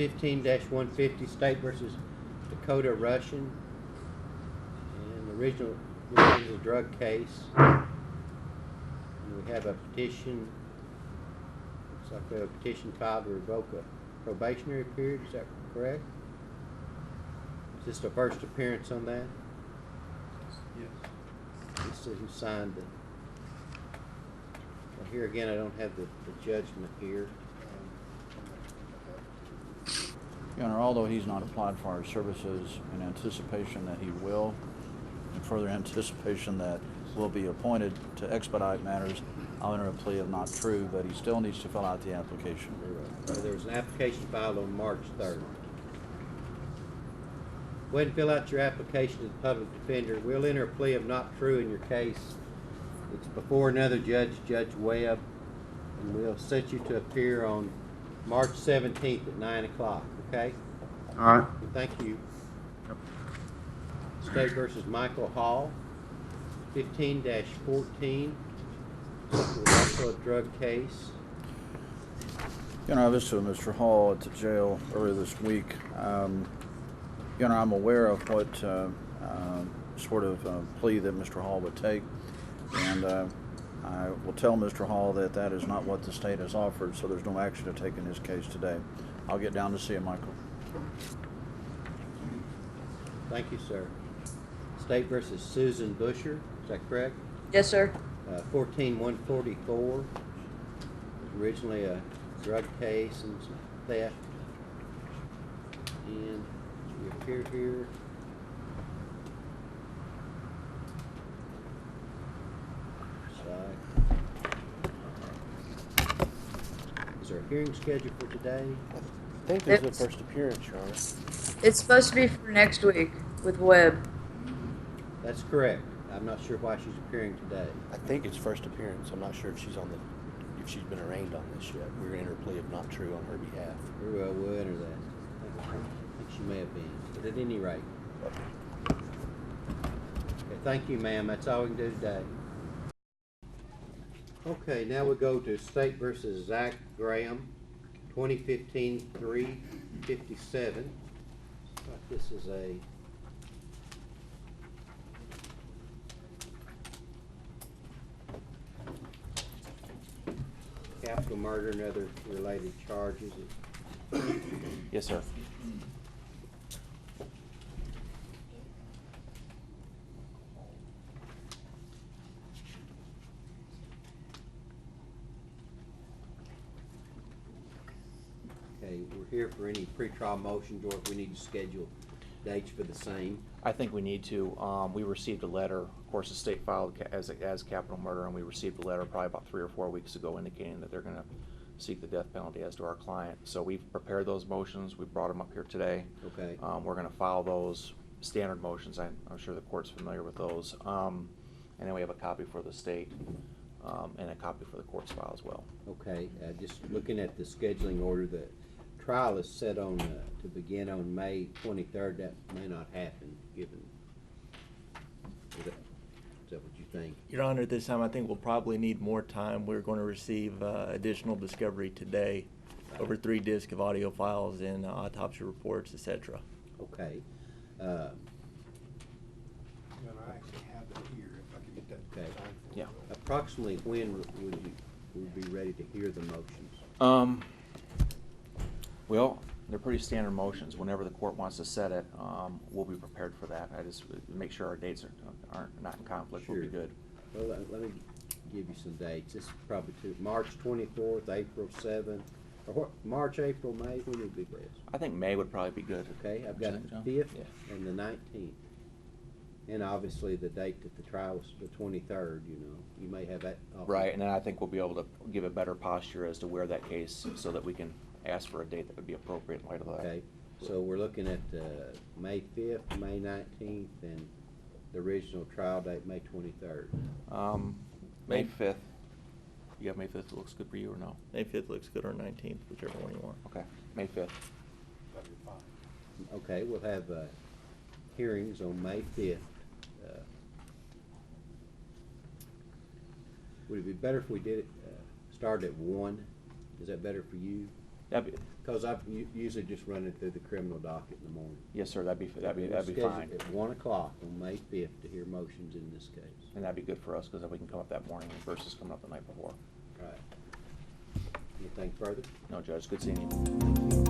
15-150 State versus Dakota Russian. And the original this is a drug case. And we have a petition. Looks like we have a petition filed to revoke a probationary period. Is that correct? Is this the first appearance on that? Yes. This is who signed it. Well, here again, I don't have the judgment here. Your Honor, although he's not applied for our services in anticipation that he will, in further anticipation that will be appointed to expedite matters, I'll enter a plea of not true, but he still needs to fill out the application. There was an application filed on March 3rd. Go ahead and fill out your application to the public defender. We'll enter a plea of not true in your case. It's before another judge, Judge Webb, and we'll set you to appear on March 17th at 9 o'clock, okay? All right. Thank you. State versus Michael Hall, 15-14. This was also a drug case. Your Honor, I visited Mr. Hall at the jail earlier this week. Your Honor, I'm aware of what sort of plea that Mr. Hall would take, and I will tell Mr. Hall that that is not what the state has offered, so there's no action to take in his case today. I'll get down to see him, Michael. Thank you, sir. State versus Susan Busher, is that correct? Yes, sir. 14-144. Originally a drug case and some theft. And we appear here. Is there a hearing scheduled for today? I think this is the first appearance, Your Honor. It's supposed to be for next week with Webb. That's correct. I'm not sure why she's appearing today. I think it's first appearance. I'm not sure if she's been arraigned on this yet. We're going to enter a plea of not true on her behalf. Very well, we'll enter that. I think she may have been, but at any rate. Okay, thank you, ma'am. That's all we can do today. Okay, now we go to State versus Zach Graham, 2015-357. This is a capital murder and other related charges. Yes, sir. Okay, we're here for any pretrial motions, or if we need to schedule dates for the same. I think we need to. We received a letter. Of course, the state filed as capital murder, and we received a letter probably about 3 or 4 weeks ago indicating that they're going to seek the death penalty as to our client. So we've prepared those motions. We brought them up here today. Okay. We're going to file those standard motions. I'm sure the court's familiar with those. And then we have a copy for the state and a copy for the court's file as well. Okay, just looking at the scheduling order, the trial is set on to begin on May 23rd. That may not happen, given. Is that what you think? Your Honor, at this time, I think we'll probably need more time. We're going to receive additional discovery today, over 3 discs of audio files and autopsy reports, etc. Okay. And I actually have that here, if I can get that Okay. signed for Yeah. you. Approximately when would be ready to hear the motions? Well, they're pretty standard motions. Whenever the court wants to set it, we'll be prepared for that. I just make sure our dates aren't not in conflict. Sure. Will be good. Well, let me give you some dates. This is probably March 24th, April 7th, or what? March, April, May. When would be best? I think May would probably be good. Okay, I've got What the you 5th think, John? and the 19th. And obviously the date that the trial was the 23rd, you know. You may have that. Right, and then I think we'll be able to give a better posture as to where that case, so that we can ask for a date that would be appropriate in light of that. Okay, so we're looking at May 5th, May 19th, and the original trial date, May 23rd. May 5th. You have May 5th that looks good for you or no? May 5th looks good, or 19th, whichever one you want. Okay, May 5th. That'd be fine. Okay, we'll have hearings on May 5th. Would it be better if we did it, started at 1? Is that better for you? That'd be, Because I've usually just run it through the criminal docket in the morning. yes, sir, that'd be We're scheduled fine. At 1 o'clock on May 5th to hear motions in this case. And that'd be good for us, because then we can come up that morning versus coming up the night before. Right. Anything further? No, Judge, good seeing you.